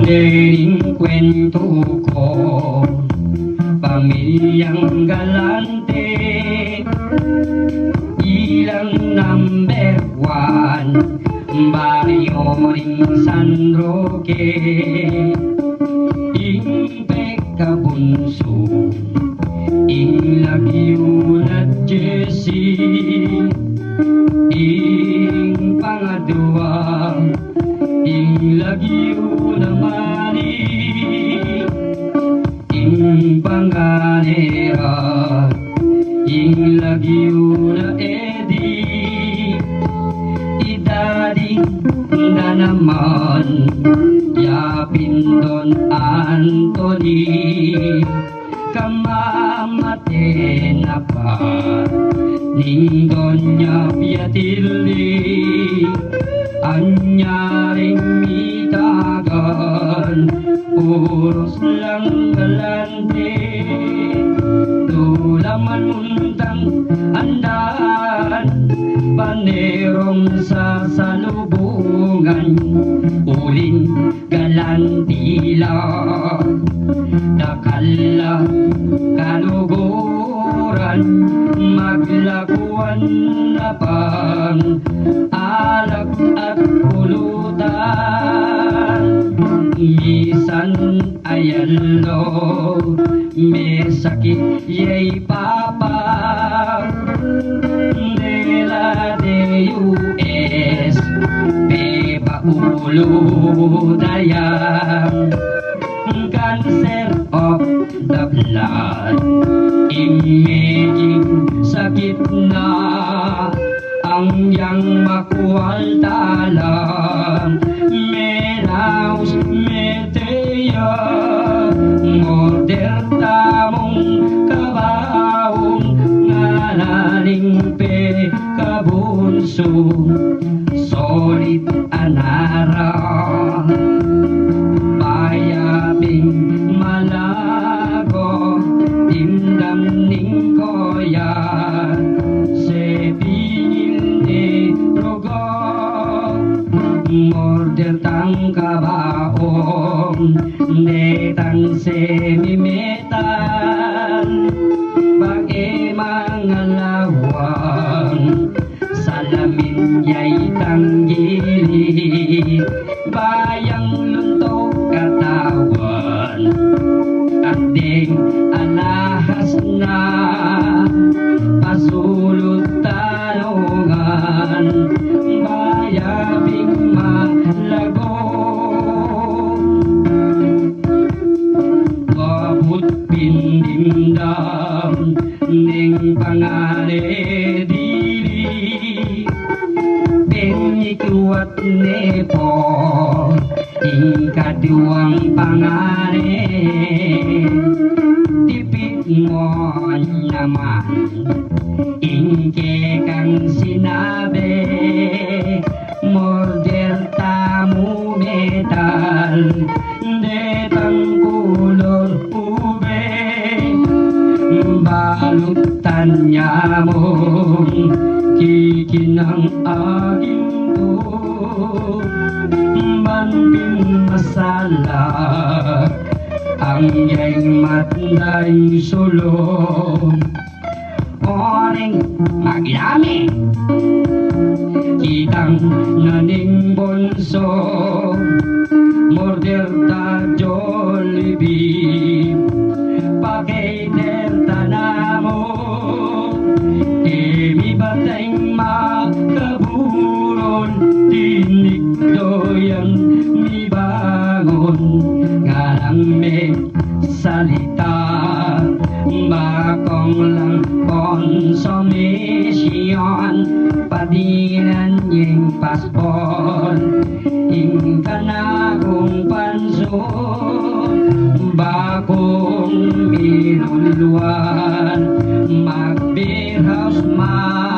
Deling kwento ko, pamilyang galante, ilang number 1, baryo ring San Roque, ing pekabunso, ing lagyo na Jessie, ing pangadwa, ing lagyo na Mali, ing panganera, ing lagyo na Eddie, idading na naman, yapin Don Anthony, kamamate na pa, Nindonya Piatili, anyaring mitagan, puros lang galante, tulaman muntang andan, panerong sa salubungan, uling galantila, dakala kaluguran, maglakuan na pang alak at pulutan, minsan ayalo, may sakit yay papa, nila de US, may paulo dayang, cancer of the blood, imaging sakit na ang yang makualtalang, menaus meteya, moderta mong kabaong, ngalaning pe kabunso, solid anara, bayabing malago, dimdamning koya, sepingin de rogo, morder tang kabaong, netang semimetan, bagi mga lawang, salamin yay tanggili, bayang luntok katawan, at ding alahas na, pasulot talungan, bayabing malago, wabut pindimdam, ning pangare dili, penyikwat nepo, ing kaduang pangare, tipid mo naman, ing kekang sinabi, morder tamu metal, detang kulor ube, balutan niya mong kikinang aging to, manping masala, ang yang matnday sulong, oring magdami, kitang naning bonso, morder ta Jollibee, pagkaiter tanamo, emi bateng makaburon, tinik doyang mibangon, ngalang may salita, bakong lang konsumisyon, padinan yung paspor, ing kanakong panson, bakong minuluan, mag-beer house man,